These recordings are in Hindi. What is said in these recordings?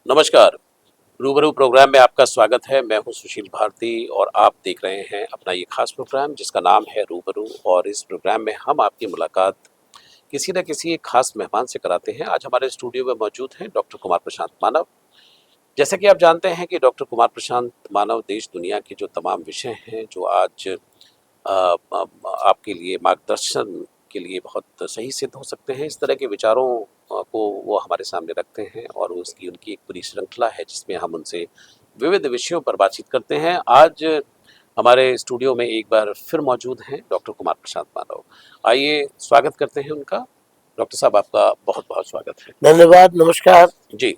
नमस्कार। रूबरू प्रोग्राम में आपका स्वागत है। मैं हूं सुशील भारती और आप देख रहे हैं अपना ये खास प्रोग्राम जिसका नाम है रूबरू। और इस प्रोग्राम में हम आपकी मुलाकात किसी न किसी एक खास मेहमान से कराते हैं। आज हमारे स्टूडियो में मौजूद हैं डॉक्टर कुमार प्रशांत मानव। जैसा कि आप जानते हैं कि डॉक्टर कुमार प्रशांत मानव देश दुनिया के जो तमाम विषय हैं जो आज आपके लिए मार्गदर्शन के लिए बहुत सही सिद्ध हो सकते हैं, इस तरह के विचारों को वो हमारे सामने रखते हैं और उसकी उनकी एक पूरी श्रृंखला है जिसमें हम उनसे विविध विषयों पर बातचीत करते हैं। आज हमारे स्टूडियो में एक बार फिर मौजूद हैं डॉक्टर कुमार प्रशांत मानव। आइए स्वागत करते हैं उनका। डॉक्टर साहब, आपका बहुत बहुत स्वागत है। धन्यवाद, नमस्कार जी।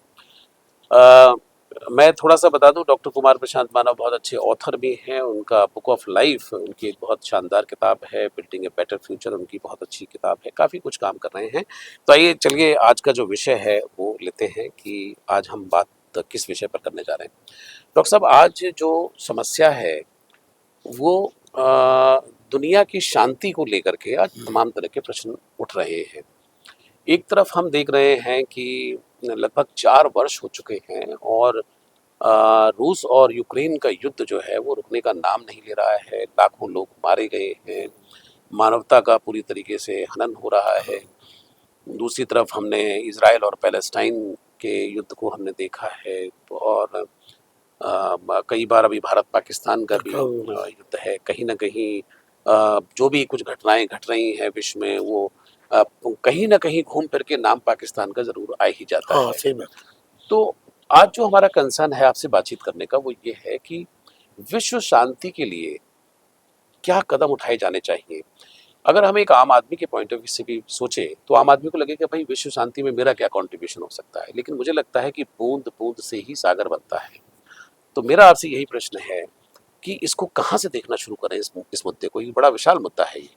मैं थोड़ा सा बता दूं, डॉक्टर कुमार प्रशांत मानव बहुत अच्छे ऑथर भी हैं। उनका बुक ऑफ लाइफ उनकी एक बहुत शानदार किताब है। बिल्डिंग ए बेटर फ्यूचर उनकी बहुत अच्छी किताब है। काफ़ी कुछ काम कर रहे हैं। तो आइए चलिए आज का जो विषय है वो लेते हैं कि आज हम बात किस विषय पर करने जा रहे हैं। डॉक्टर साहब, आज जो समस्या है वो दुनिया की शांति को लेकर के आज तमाम तरह के प्रश्न उठ रहे हैं। एक तरफ हम देख रहे हैं कि लगभग 4 वर्ष हो चुके हैं और रूस और यूक्रेन का युद्ध जो है वो रुकने का नाम नहीं ले रहा है। लाखों लोग मारे गए हैं, मानवता का पूरी तरीके से हनन हो रहा है। दूसरी तरफ हमने इजराइल और पैलेस्टाइन के युद्ध को हमने देखा है और कई बार अभी भारत पाकिस्तान का भी युद्ध है। कहीं ना कहीं जो भी कुछ घटनाएं घट रही हैं विश्व में वो कहीं ना कहीं घूम फिर के नाम पाकिस्तान का जरूर आ ही जाता है। सही बात। तो आज जो हमारा कंसर्न है आपसे बातचीत करने का वो ये है कि विश्व शांति के लिए क्या कदम उठाए जाने चाहिए। अगर हम एक आम आदमी के पॉइंट ऑफ व्यू से भी सोचे तो आम आदमी को लगेगा भाई विश्व शांति में मेरा क्या कंट्रीब्यूशन हो सकता है। लेकिन मुझे लगता है कि बूंद बूंद से ही सागर बनता है। तो मेरा आपसे यही प्रश्न है कि इसको कहाँ से देखना शुरू करें। इस मुद्दे को, ये बड़ा विशाल मुद्दा है। ये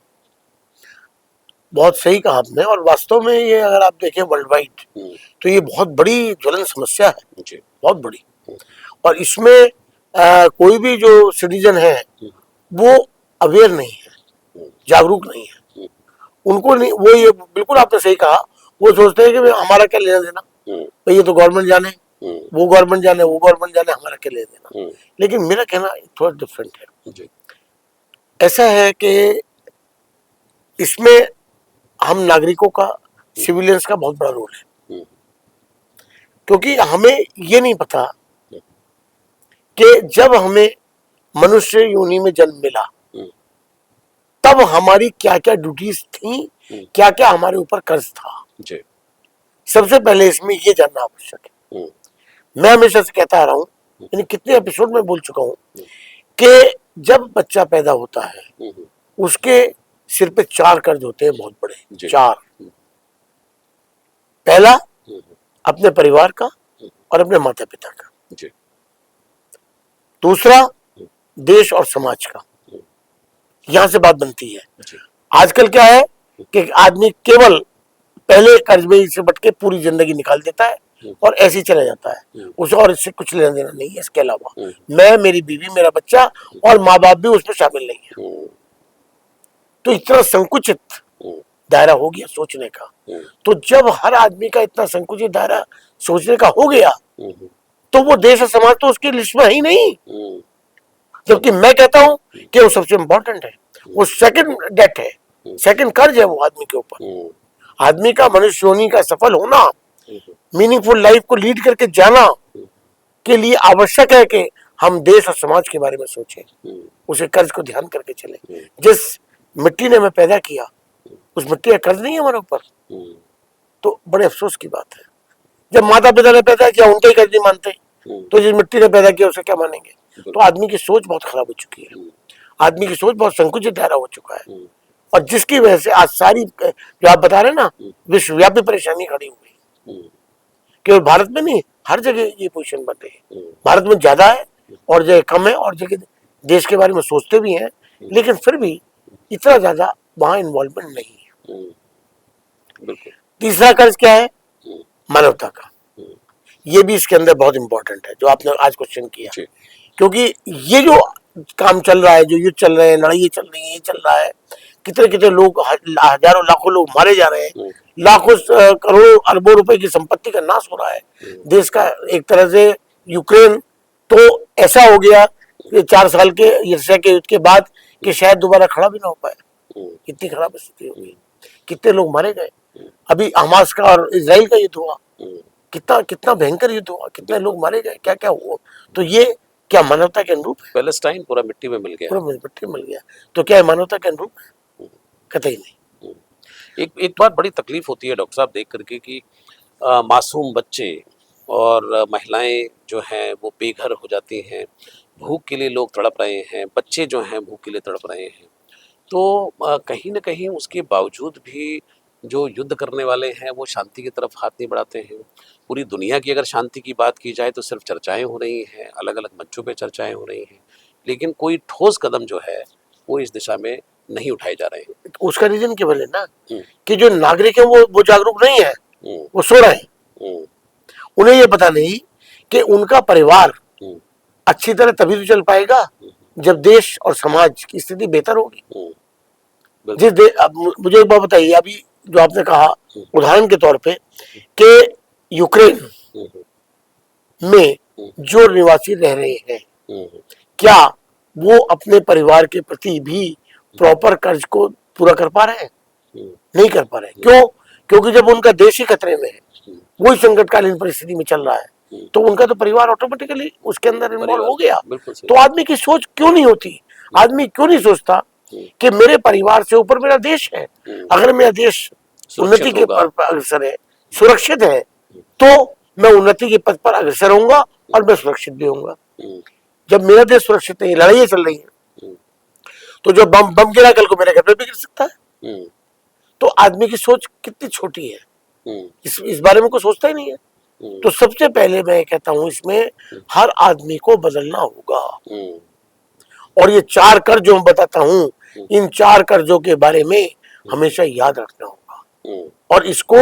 बहुत सही कहा आपने। और वास्तव में ये अगर आप देखें वर्ल्ड वाइड तो ये बहुत बड़ी ज्वलन समस्या है जी, बहुत बड़ी। और इसमें कोई भी जो सिटीजन है वो अवेयर नहीं है, जागरूक नहीं है। उनको नहीं, वो ये बिल्कुल आपने सही कहा, वो सोचते हैं कि हमारा क्या लेना देना, भाई ये तो गवर्नमेंट जाने, वो गवर्नमेंट जाने, वो गवर्नमेंट जाने, हमारा क्या लेना देना। लेकिन मेरा कहना थोड़ा डिफरेंट है जी। ऐसा है कि इसमें हम नागरिकों का, सिविलियंस का बहुत बड़ा रोल है। क्योंकि हमें ये नहीं पता कि जब हमें मनुष्य योनि में जन्म मिला तब हमारी क्या क्या ड्यूटीज थी, क्या क्या हमारे ऊपर कर्ज था जी। सबसे पहले इसमें ये जानना आवश्यक है। मैं हमेशा से कहता आ रहा हूं, यानी कितने एपिसोड में बोल चुका हूं कि जब बच्चा पैदा होता है उसके सिर पे 4 कर्ज होते हैं, बहुत बड़े 4। पहला अपने परिवार का और अपने माता पिता का जी। दूसरा देश और समाज का। यहां से बात बनती है जी। आजकल क्या है कि आदमी केवल पहले कर्ज में से बट के पूरी जिंदगी निकाल देता है और ऐसे ही चला जाता है, उसे और इससे कुछ लेना देना नहीं है। इसके अलावा मैं, मेरी बीवी, मेरा बच्चा और माँ बाप भी उसमें शामिल नहीं है। तो इतना संकुचित दायरा हो गया सोचने का। तो जब हर आदमी का इतना संकुचित दायरा सोचने का हो गया तो वो देश और समाज तो उसकी लिस्ट में ही नहीं। जबकि मैं कहता हूं कि वो सबसे इंपॉर्टेंट है, वो सेकंड डेट है, सेकंड कर्ज है वो आदमी के ऊपर। आदमी का मनुष्य योनि का सफल होना, मीनिंगफुल लाइफ को लीड करके जाना के लिए आवश्यक है कि हम देश और समाज के बारे में सोचें, उसे कर्ज को ध्यान करके चले। जिस मिट्टी ने हमें पैदा किया उस मिट्टी का कर्ज नहीं है हमारे ऊपर। तो बड़े अफसोस की बात है, जब माता पिता ने पैदा किया उनका ही कर्ज नहीं मानते तो जिस मिट्टी ने पैदा किया उसे क्या मानेंगे। तो आदमी की सोच बहुत खराब हो चुकी है, आदमी की सोच बहुत संकुचित दायरा हो चुका है। और जिसकी वजह से आज सारी जो आप बता रहे हैं ना, विश्वव्यापी परेशानी खड़ी हो गई। केवल भारत में नहीं, हर जगह ये पोजीशन बन रही है। भारत में ज्यादा है और जगह कम है, और जगह देश के बारे में सोचते भी हैं लेकिन फिर भी इतना ज्यादा वहां इन्वॉल्वमेंट नहीं है। तीसरा कर्ज क्या है? मानवता का। ये भी इसके अंदर बहुत इंपॉर्टेंट है जो आपने आज क्वेश्चन किया। क्योंकि ये जो काम चल रहा है, जो युद्ध चल रहे हैं, लड़ाई चल रही है, ये चल रहा है, कितने कितने लोग, हजारों लाखों लोग मारे जा रहे हैं, लाखों करोड़ों अरबों रुपए की संपत्ति का नाश हो रहा है देश का। एक तरह से यूक्रेन तो ऐसा हो गया कि 4 साल के रशिया के युद्ध के बाद कि शायद दोबारा खड़ा भी ना हो पाए। कितनी खराब स्थिति हो गई, कितने लोग मारे गए। अभी हमास का और इजराइल का युद्ध हुआ, कितना कितना भयंकर युद्ध हुआ, कितने लोग मारे गए, क्या क्या हुआ। तो ये क्या मानवता के अनुरूप है? पैलेस्टाइन पूरा मिट्टी में मिल गया, पूरा मिट्टी में मिल गया। तो क्या मानवता के अनुरूप है? कतई नहीं। एक बात बड़ी तकलीफ होती है डॉक्टर साहब देख करके कि मासूम बच्चे और महिलाएं जो हैं वो बेघर हो जाती हैं, भूख के लिए लोग तड़प रहे हैं, बच्चे जो हैं भूख के लिए तड़प रहे हैं। तो कहीं ना कहीं उसके बावजूद भी जो युद्ध करने वाले हैं वो शांति की तरफ हाथ नहीं बढ़ाते हैं। पूरी दुनिया की अगर शांति की बात की जाए तो सिर्फ चर्चाएं हो रही हैं, अलग अलग मंचों पे चर्चाएं हो रही हैं, लेकिन कोई ठोस कदम जो है वो इस दिशा में नहीं उठाए जा रहे हैं। उसका रीजन केवल है ना कि जो नागरिक है वो जागरूक नहीं है, वो सो रहे हैं। उन्हें ये पता नहीं कि उनका परिवार अच्छी तरह तभी तो चल पाएगा जब देश और समाज की स्थिति बेहतर होगी। अब मुझे एक बात बताइए, अभी जो आपने कहा उदाहरण के तौर पे कि यूक्रेन में जो निवासी रह रहे हैं, क्या वो अपने परिवार के प्रति भी प्रॉपर कर्ज को पूरा कर पा रहे हैं? नहीं कर पा रहे हैं। क्यों? क्योंकि जब उनका देश ही खतरे में है, वही संकटकालीन परिस्थिति में चल रहा है, तो उनका तो परिवार ऑटोमेटिकली उसके अंदर इन्वॉल्व हो गया। तो आदमी की सोच क्यों नहीं होती? आदमी क्यों नहीं सोचता कि मेरे परिवार से ऊपर मेरा देश है, अगर मेरा देश उन्नति के पथ पर अग्रसर है, सुरक्षित है, तो मैं उन्नति के पथ पर अग्रसर होऊंगा और मैं सुरक्षित भी होऊंगा। जब मेरा देश सुरक्षित नहीं, लड़ाइयां चल रही है, तो जो बम गिरा कल को मेरे घर पे भी गिर सकता है। तो आदमी की सोच कितनी छोटी है, इस बारे में कोई सोचता ही नहीं है। तो सबसे पहले मैं कहता हूं इसमें हर आदमी को बदलना होगा। और ये 4 कर्ज जो मैं बताता हूं, इन 4 कर्जों के बारे में हमेशा याद रखना होगा और इसको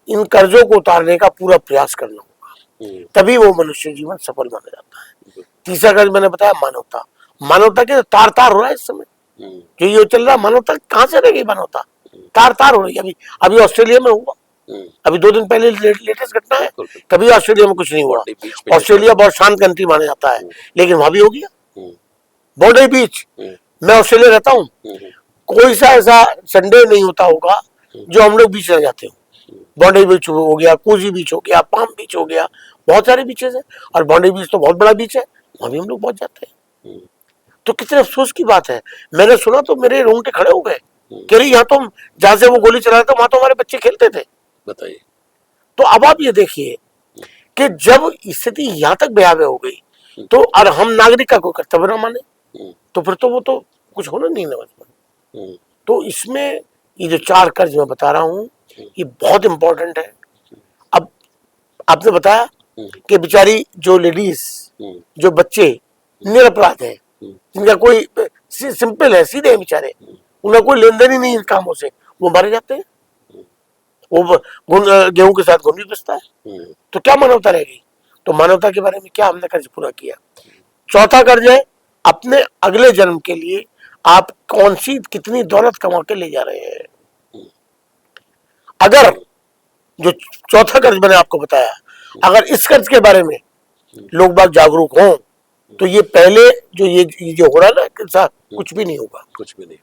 इन कर्जों को उतारने का पूरा प्रयास करना होगा, तभी वो मनुष्य जीवन सफल माना जाता है। तीसरा कर्ज मैंने बताया मानवता। मानवता के तार तार हो रहा है इस समय, जो ये चल रहा है, मानवता कहां से रह गई? मानवता तार तार हो रही है। अभी ऑस्ट्रेलिया में हुआ, अभी 2 दिन पहले लेटेस्ट घटना है। कभी ऑस्ट्रेलिया में कुछ नहीं हुआ। ऑस्ट्रेलिया बहुत शांत कंट्री माना जाता है, लेकिन वहां भी हो गया। बॉर्डर बीच, मैं ऑस्ट्रेलिया रहता हूँ, कोई सा ऐसा संडे नहीं होता होगा जो हम लोग बीच रह जाते हो। बॉर्डर बीच हो गया, कोजी बीच हो गया, पाम बीच हो गया, बहुत सारे बीचेस हैं। और बॉर्डर बीच तो बहुत बड़ा बीच है, वहां भी हम लोग पहुंच जाते हैं। तो कितने अफसोस की बात है। मैंने सुना तो मेरे रोंगटे खड़े हो गए कि यहाँ तो जहां से वो गोली चला रहे थे वहां तो हमारे बच्चे खेलते थे। बताइए। तो अब आप ये देखिए कि जब स्थिति यहाँ तक भयावह हो गई, तो और हम नागरिक का कोई कर्तव्य न माने, तो फिर तो वो तो कुछ होना नहीं है। तो इसमें ये जो 4 कर्ज मैं बता रहा हूँ, ये बहुत इंपॉर्टेंट है। अब आपने बताया कि बेचारी जो लेडीज, जो बच्चे निरपराध है, जिनका कोई सिंपल है, सीधे है बेचारे, उनका कोई लेन देन ही नहीं इन कामों से, वो मारे जाते हैं। वो गेहूं के साथ घुन भी बचता है। तो क्या मानवता रह गई? तो मानवता के बारे में क्या हमने कर्ज पूरा किया? चौथा कर्ज है अपने अगले जन्म के लिए आप कौन सी कितनी दौलत कमा के ले जा रहे हैं। अगर जो चौथा कर्ज मैंने आपको बताया, अगर इस कर्ज के बारे में लोग बाग जागरूक हों, तो ये पहले ये जो हो रहा है ना, कुछ भी नहीं होगा, कुछ भी नहीं।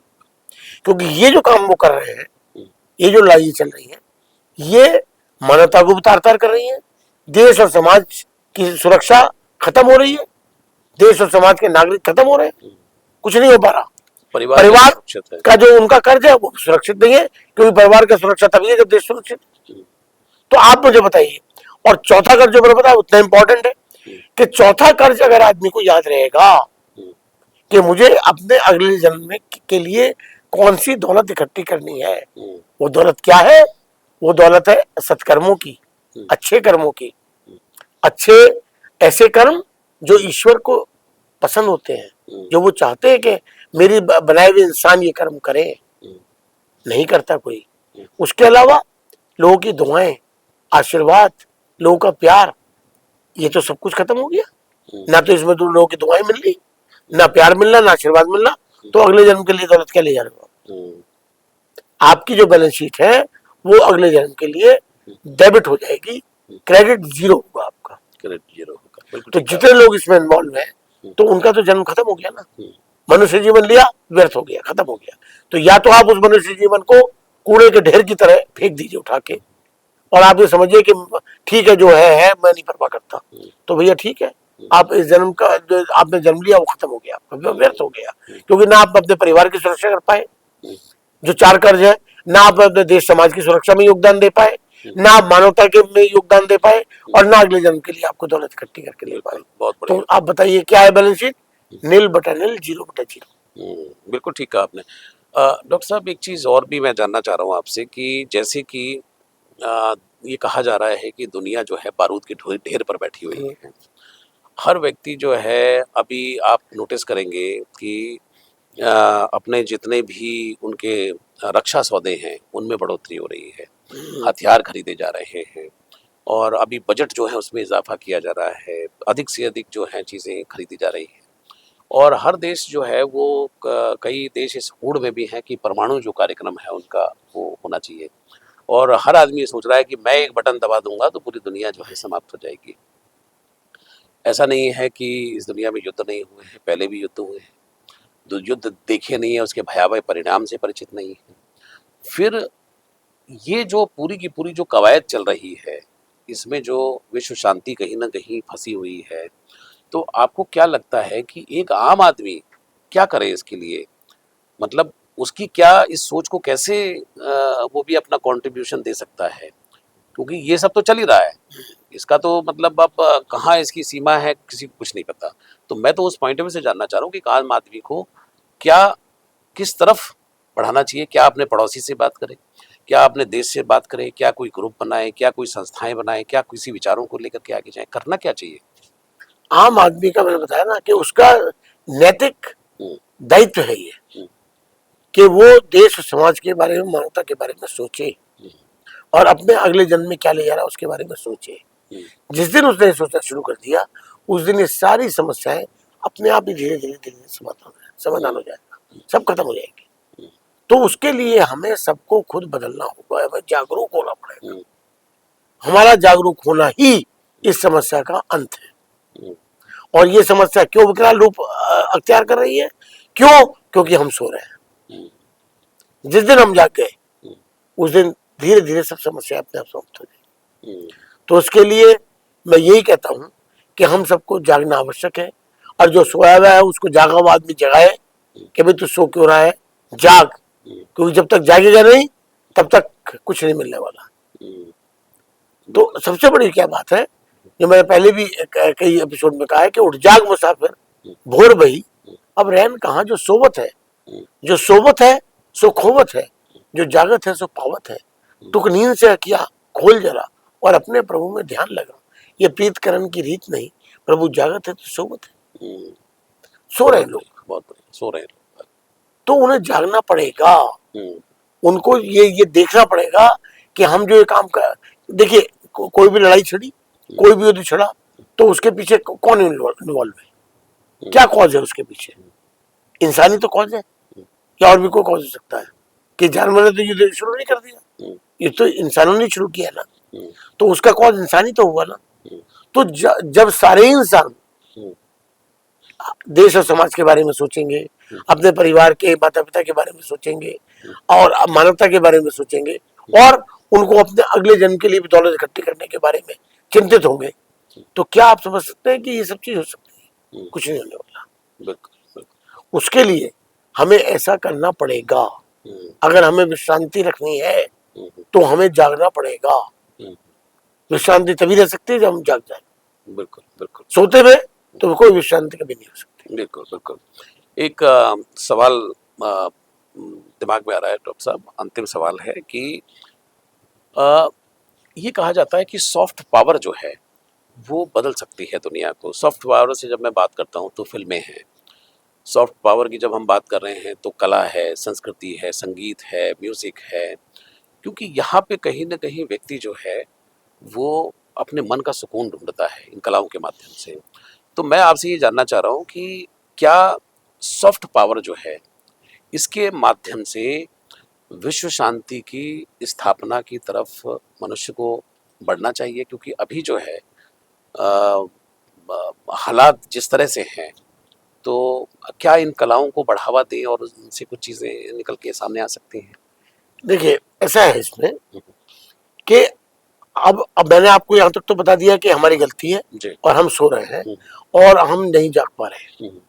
क्योंकि ये जो काम वो कर रहे हैं, ये जो लड़ाई चल रही है, ये मानवता को तार तार कर रही है। देश और समाज की सुरक्षा खत्म हो रही है, देश और समाज के नागरिक खत्म हो रहे हैं, कुछ नहीं हो पा रहा। परिवार का जो उनका कर्ज है वो सुरक्षित नहीं है, क्योंकि परिवार का सुरक्षा तभी है जब देश सुरक्षित। तो आप मुझे बताइए, और चौथा कर्ज जो मैंने बताया उतना इंपॉर्टेंट है कि चौथा कर्ज अगर आदमी को याद रहेगा कि मुझे अपने अगले जन्म में के लिए कौन सी दौलत इकट्ठी करनी है, वो दौलत क्या है? वो दौलत है सत्कर्मों की, अच्छे कर्मों की, अच्छे ऐसे कर्म जो ईश्वर को पसंद होते हैं, जो वो चाहते हैं कि मेरी बनाए हुए इंसान ये कर्म करे। नहीं करता कोई। उसके अलावा लोगों की दुआएं, आशीर्वाद, लोगों का प्यार, ये तो सब कुछ खत्म हो गया। ना तो इसमें तो लोगों की दुआएं मिल रही, ना प्यार मिलना, ना आशीर्वाद मिलना, तो अगले जन्म के लिए दौलत क्या ले जा रहे हो? आपकी जो बैलेंस शीट है वो अगले जन्म के लिए डेबिट हो जाएगी, क्रेडिट जीरो होगा आपका। क्रेडिट जीरो होगा, बिल्कुल तो ठीक कहा जितने लोग इसमें इन्वॉल्व हैं तो उनका तो जन्म खत्म हो गया ना, मनुष्य जीवन लिया, व्यर्थ हो गया, खत्म हो गया। तो या तो आप उस मनुष्य जीवन को कूड़े के ढेर की तरह फेंक दीजिए उठा के, और आप ये समझिए कि ठीक है जो है मैं नहीं परवाह करता, तो भैया ठीक है, आप इस जन्म का जो आपने जन्म लिया वो खत्म हो गया, आपका व्यर्थ हो गया। क्योंकि ना आप अपने परिवार की सुरक्षा कर पाए, जो 4 कर्ज है, ना आप अपने देश समाज की सुरक्षा में योगदान दे पाए, ना आप मानवता के में योगदान दे पाए, और ना अगले जन्म के लिए आपको दौलत इकट्ठी करके ले पाए। बहुत तो बढ़िया। आप बताइए क्या है बैलेंस शीट? नील बटा नील, जीरो बटा जीरो। बिल्कुल ठीक कहा आपने। डॉक्टर साहब, एक चीज़ और भी मैं जानना चाह रहा हूँ आपसे कि जैसे कि ये कहा जा रहा है कि दुनिया जो है बारूद के ढेर पर बैठी हुई है। हर व्यक्ति जो है, अभी आप नोटिस करेंगे कि अ, अपने जितने भी उनके रक्षा सौदे हैं उनमें बढ़ोतरी हो रही है, हथियार खरीदे जा रहे हैं, और अभी बजट जो है उसमें इजाफा किया जा रहा है, अधिक से अधिक जो है चीज़ें खरीदी जा रही हैं। और हर देश जो है वो कई देश इस होड़ में भी हैं कि परमाणु जो कार्यक्रम है उनका वो होना चाहिए, और हर आदमी ये सोच रहा है कि मैं एक बटन दबा दूंगा तो पूरी दुनिया जो है समाप्त हो जाएगी। ऐसा नहीं है कि इस दुनिया में युद्ध नहीं हुए हैं, पहले भी युद्ध हुए हैं, युद्ध देखे नहीं है, उसके भयावह परिणाम से परिचित नहीं है। फिर ये जो पूरी की पूरी जो कवायद चल रही है, इसमें जो विश्व शांति कहीं ना कहीं फंसी हुई है, तो आपको क्या लगता है कि एक आम आदमी क्या करे इसके लिए? मतलब उसकी क्या इस सोच को कैसे वो भी अपना कंट्रीब्यूशन दे सकता है? क्योंकि ये सब तो चल ही रहा है, इसका तो मतलब अब कहाँ इसकी सीमा है किसी को कुछ नहीं पता। तो मैं तो उस पॉइंट ऑफ व्यू से जानना चाह रहा हूँ कि एक आम आदमी को क्या, किस तरफ बढ़ाना चाहिए? क्या अपने पड़ोसी से बात करें, क्या अपने देश से बात करें, क्या कोई ग्रुप बनाए, क्या कोई संस्थाएं बनाए, क्या किसी विचारों को लेकर के आगे जाए, करना क्या चाहिए? आम आदमी का मैंने बताया ना कि उसका नैतिक दायित्व है ये कि वो देश और समाज के बारे में, मानवता के बारे में सोचे, और अपने अगले जन्म में क्या ले जा रहा है उसके बारे में सोचे। जिस दिन उसने सोचना शुरू कर दिया, उस दिन ये सारी समस्याएं अपने आप ही धीरे धीरे धीरे समाधान हो जाएगा, सब खत्म हो जाएगी। तो उसके लिए हमें सबको खुद बदलना होगा, हमें जागरूक होना पड़ेगा। हमारा जागरूक होना ही इस समस्या का अंत है। और ये समस्या क्यों विकराल रूप अख्तियार कर रही है? क्यों? क्योंकि हम सो रहे हैं। जिस दिन हम जाग गए उस दिन धीरे धीरे सब समस्या अपने आप समाप्त हो जाएगी। तो उसके लिए मैं यही कहता हूं कि हम सबको जागना आवश्यक है, और जो सोया हुआ है उसको जागा हुआ आदमी जगाए कि भाई तू सो क्यों रहा है, जाग, क्योंकि जब तक जागेगा नहीं तब तक कुछ नहीं मिलने वाला। तो सबसे बड़ी क्या बात है, जो मैंने पहले भी कई एपिसोड में कहा है कि उठ जाग मुसाफिर भोर भई, अब रैन कहाँ जो सोवत है, जो सोवत है सो खोवत है, जो जागत है सो पावत है। टुक नींद से किया खोल जरा, और अपने प्रभु में ध्यान लगा। ये प्रीतकरण की रीत नहीं, प्रभु जागत है तो सोवत है। सो रहे लोग, बहुत बढ़िया, सो रहे लोग, तो उन्हें जागना पड़ेगा। उनको ये देखना पड़ेगा कि हम जो ये काम कर, देखिए कोई भी लड़ाई छिड़ी, कोई भी युद्ध छिड़ा, तो उसके पीछे कौन इन्वॉल्व है, क्या कॉज है उसके पीछे? इंसानी तो कॉज है, या और भी कोई कॉज हो सकता है कि जानवर ने तो युद्ध शुरू नहीं कर दिया, ये तो इंसानों ने शुरू किया ना, तो उसका कॉज इंसानी तो हुआ ना। तो जब सारे इंसान देश और समाज के बारे में सोचेंगे, अपने परिवार के माता पिता के बारे में सोचेंगे, और मानवता के बारे में सोचेंगे, और उनको अपने अगले जन्म के लिए भी दौलत इकट्ठी करने के बारे में चिंतित होंगे, तो क्या आप समझ सकते हैं कि ये सब चीज हो सकती है? कुछ नहीं होने वाला। उसके लिए हमें ऐसा करना पड़ेगा। अगर हमें विश्रांति रखनी है तो हमें जागना पड़ेगा। विश्रांति तभी रह सकती है जब हम जाग जाए। बिल्कुल बिल्कुल। सोते हुए तो कोई विश्रांति कभी नहीं हो सकती। बिल्कुल बिल्कुल। एक सवाल दिमाग में आ रहा है डॉक्टर साहब, अंतिम सवाल है कि ये कहा जाता है कि सॉफ्ट पावर जो है वो बदल सकती है दुनिया को। सॉफ्ट पावर से जब मैं बात करता हूँ तो फिल्में हैं, सॉफ्ट पावर की जब हम बात कर रहे हैं तो कला है, संस्कृति है, संगीत है, म्यूजिक है, क्योंकि यहाँ पे कहीं ना कहीं व्यक्ति जो है वो अपने मन का सुकून ढूंढता है इन कलाओं के माध्यम से। तो मैं आपसे ये जानना चाह रहा हूँ कि क्या सॉफ्ट पावर जो है इसके माध्यम से विश्व शांति की स्थापना की तरफ मनुष्य को बढ़ना चाहिए, क्योंकि अभी जो है हालात जिस तरह से हैं, तो क्या इन कलाओं को बढ़ावा दें और उनसे कुछ चीज़ें निकल के सामने आ सकती हैं? देखिए, ऐसा है इसमें कि अब मैंने आपको यहाँ तक तो बता दिया कि हमारी गलती है जी। और हम सो रहे हैं और हम नहीं जाग पा रहे हैं,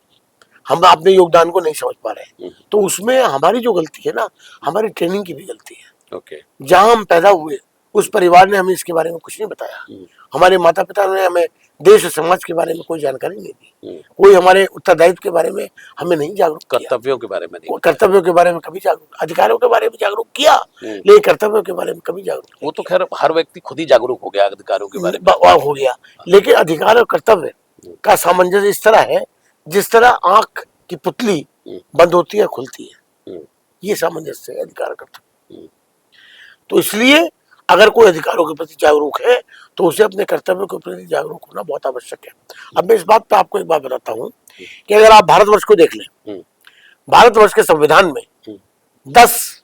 हम अपने योगदान को नहीं समझ पा रहे हैं। तो उसमें हमारी जो गलती है ना, हमारी ट्रेनिंग की भी गलती है। ओके। जहाँ हम पैदा हुए उस परिवार ने हमें इसके बारे में कुछ नहीं बताया, हमारे माता पिता ने हमें देश और समाज के बारे में कोई जानकारी नहीं दी, कोई हमारे उत्तरदायित्व के बारे में हमें नहीं जागरूक किया, कर्तव्यों के बारे में नहीं, कर्तव्यों के बारे में कभी जागरूक, अधिकारों के बारे में जागरूक किया लेकिन कर्तव्यों के बारे में कभी जागरूक वो तो खैर हर व्यक्ति खुद ही जागरूक हो गया अधिकारों के बारे में। हो गया। लेकिन अधिकार और कर्तव्य का सामंजस्य इस तरह है जिस तरह आंख की पुतली बंद होती है खुलती है, ये सामंजस्य है अधिकार और कर्तव्य। तो इसलिए अगर कोई अधिकारों के प्रति जागरूक है तो उसे अपने कर्तव्यों के प्रति जागरूक होना बहुत आवश्यक है। अब मैं इस बात पे आपको एक बात बताता हूँ कि अगर आप भारतवर्ष को देख लें, भारतवर्ष के संविधान में 10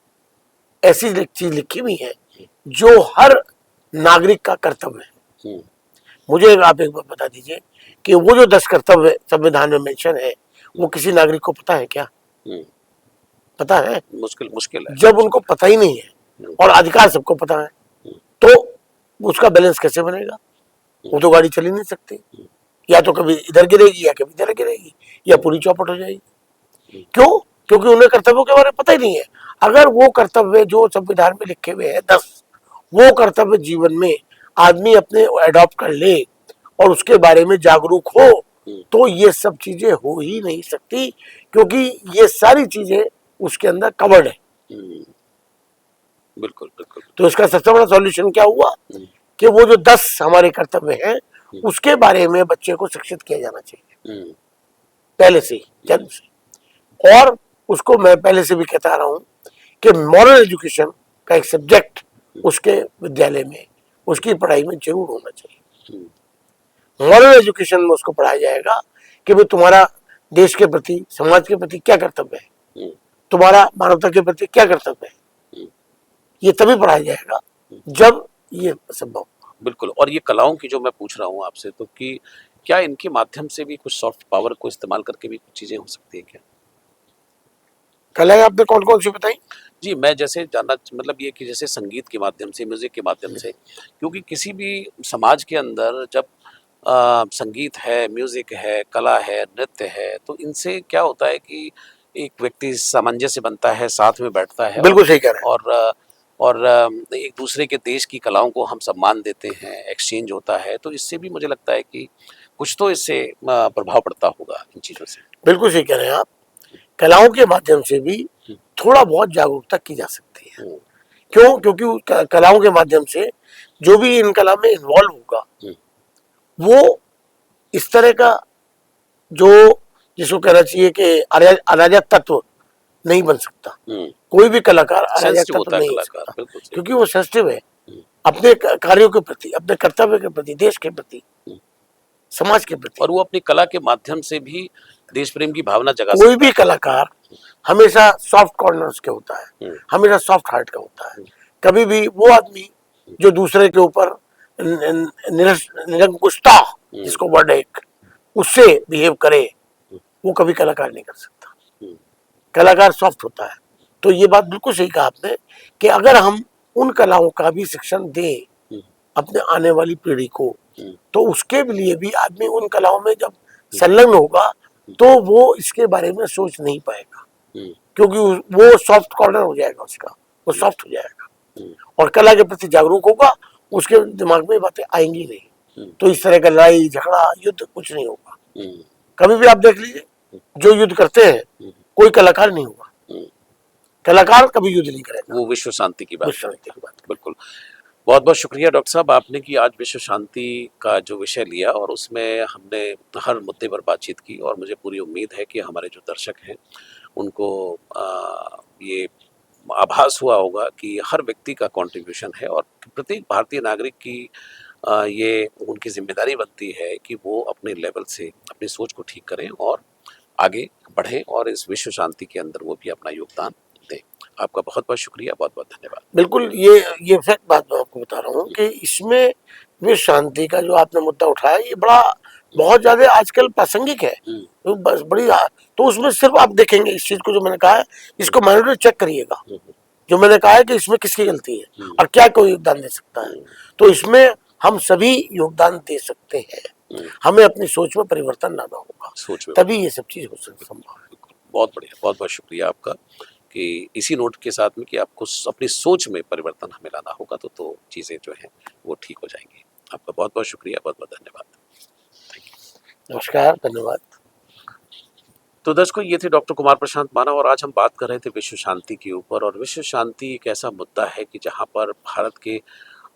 ऐसी चीज लिखी हुई है जो हर नागरिक का कर्तव्य है। मुझे आप एक बात बता दीजिए कि वो जो 10 कर्तव्य संविधान में मेंशन है वो किसी नागरिक को पता है क्या? पता है? मुश्किल है। जब उनको पता ही नहीं है और अधिकार सबको पता है तो उसका बैलेंस कैसे बनेगा? वो तो गाड़ी चल ही नहीं सकती, या तो कभी इधर गिरेगी या कभी इधर गिरेगी या पूरी चौपट हो जाएगी। क्यों? क्योंकि उन्हें कर्तव्यों के बारे में पता ही नहीं है। अगर वो कर्तव्य जो संविधान में लिखे हुए हैं 10, वो कर्तव्य जीवन में आदमी अपने अडॉप्ट कर ले और उसके बारे में जागरूक हो तो ये सब चीजें हो ही नहीं सकती, क्योंकि ये सारी चीजें उसके अंदर कवर्ड है। बिल्कुल बिल्कुल। तो इसका सबसे बड़ा सॉल्यूशन क्या हुआ कि वो जो 10 हमारे कर्तव्य हैं उसके बारे में बच्चे को शिक्षित किया जाना चाहिए पहले से ही, जन्म से। और उसको मैं पहले से भी कहता रहा हूं कि मॉरल एजुकेशन का एक सब्जेक्ट उसके विद्यालय में उसकी पढ़ाई में जरूर होना चाहिए। मॉरल एजुकेशन में उसको पढ़ाया जाएगा कि भाई तुम्हारा देश के प्रति, समाज के प्रति क्या कर्तव्य है, तुम्हारा मानवता के प्रति क्या कर्तव्य है। ये तभी पढ़ाया जाएगा जब ये संभव। बिल्कुल। और ये कलाओं की जो मैं पूछ रहा हूँ आपसे, तो कि क्या इनके माध्यम से भी कुछ सॉफ्ट पावर को इस्तेमाल करके भी कुछ चीजें हो सकती है क्या? कलाएं आपने कौन कौन सी बताई? जी, मैं जैसे जानना मतलब ये कि जैसे संगीत के माध्यम से, म्यूजिक के माध्यम से, क्योंकि किसी भी समाज के अंदर जब संगीत है, म्यूजिक है, कला है, नृत्य है, तो इनसे क्या होता है कि एक व्यक्ति सामंजस्य बनता है, साथ में बैठता है। बिल्कुल सही कह रहे हैं। और एक दूसरे के देश की कलाओं को हम सम्मान देते हैं, एक्सचेंज होता है, तो इससे भी मुझे लगता है कि कुछ तो इससे प्रभाव पड़ता होगा इन चीज़ों से। बिल्कुल सही कह रहे हैं आप। कलाओं के माध्यम से भी थोड़ा बहुत जागरूकता की जा सकती है। क्यों? क्योंकि कलाओं के माध्यम से जो भी इन कला में इन्वॉल्व होगा वो इस तरह का जो जिसको कहना चाहिए कि अराजक तत्व नहीं बन सकता। कोई भी कलाकार अराजक तत्व नहीं हो सकता, क्योंकि वो सेंसिटिव है अपने कार्यों के प्रति, अपने कर्तव्य के प्रति, देश के प्रति, समाज के प्रति। और वो अपनी कला के माध्यम से भी देश प्रेम की भावना जगा कोई भी कलाकार हमेशा सॉफ्ट कॉर्नर्स के होता है, हमेशा सॉफ्ट हार्ट का होता है। कभी भी वो आदमी जो दूसरे के ऊपर निरंकुशता, जिसको वर्ड है, उससे बिहेव करे, वो कभी कलाकार नहीं कर सकता। कलाकार सॉफ्ट होता है। तो ये बात बिल्कुल सही कहा आपने कि अगर हम उन कलाओं का भी शिक्षण दें अपने आने वाली पीढ़ी को, तो उसके लिए भी आदमी उन कलाओं में जब संलग्न होगा तो वो इसके बारे में सोच नहीं पाएगा, क्योंकि वो सॉफ्ट कॉर्नर हो जाएगा उसका, वो सॉफ्ट हो जाएगा और कला के प्रति जागरूक होगा, उसके दिमाग में बातें आएंगी नहीं। तो इस तरह का लड़ाई झगड़ा युद्ध कुछ नहीं होगा। कभी भी आप देख लीजिए जो युद्ध करते हैं कोई कलाकार नहीं होगा, कलाकार कभी युद्ध नहीं करेगा। वो विश्व शांति की बात। बिल्कुल। बहुत बहुत शुक्रिया डॉक्टर साहब, आपने कि आज विश्व शांति का जो विषय लिया और उसमें हमने हर मुद्दे पर बातचीत की, और मुझे पूरी उम्मीद है कि हमारे जो दर्शक हैं उनको ये आभास हुआ होगा कि हर व्यक्ति का कंट्रीब्यूशन है और प्रत्येक भारतीय नागरिक की ये उनकी जिम्मेदारी बनती है कि वो अपने लेवल से अपनी सोच को ठीक करें और आगे बढ़ें और इस विश्व शांति के अंदर वो भी अपना योगदान दें। आपका बहुत बहुत शुक्रिया, बहुत बहुत धन्यवाद। बिल्कुल, ये फैक्ट बात मैं आपको बता रहा हूँ कि इसमें विश्व शांति का जो आपने मुद्दा उठाया, ये बहुत ज्यादा आजकल प्रासंगिक है। तो बस तो उसमें सिर्फ आप देखेंगे इस चीज को, जो मैंने कहा है, इसको मैन्युअली चेक करिएगा। जो मैंने कहा है कि इसमें किसकी गलती है और क्या कोई योगदान दे सकता है, तो इसमें हम सभी योगदान दे सकते हैं। हमें अपनी सोच में परिवर्तन लाना होगा, सोच में तभी ये सब चीज हो सकती संभव है। बहुत बढ़िया, बहुत बहुत शुक्रिया आपका कि इसी नोट के साथ में कि आपको अपनी सोच में परिवर्तन हमें लाना होगा, तो चीज़ें जो हैं वो ठीक हो जाएंगी। आपका बहुत बहुत शुक्रिया, बहुत बहुत धन्यवाद। नमस्कार, धन्यवाद। तो दर्शकों, ये थे डॉक्टर कुमार प्रशांत मानव और आज हम बात कर रहे थे विश्व शांति के ऊपर। और विश्व शांति एक ऐसा मुद्दा है कि जहाँ पर भारत के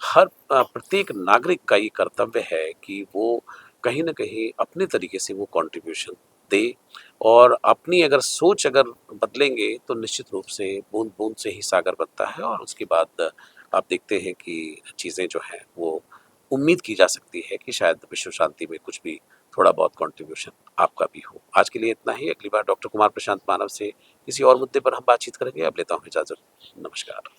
हर प्रत्येक नागरिक का ये कर्तव्य है कि वो कहीं न कहीं अपने तरीके से वो कंट्रीब्यूशन दे। और अपनी अगर सोच अगर बदलेंगे तो निश्चित रूप से बूंद-बूंद से ही सागर बनता है और उसके बाद आप देखते हैं कि चीज़ें जो हैं वो उम्मीद की जा सकती है कि शायद विश्व शांति में कुछ भी थोड़ा बहुत कंट्रीब्यूशन आपका भी हो। आज के लिए इतना ही। अगली बार डॉक्टर कुमार प्रशांत मानव से किसी और मुद्दे पर हम बातचीत करेंगे। अब लेता हूँ इजाज़त। नमस्कार।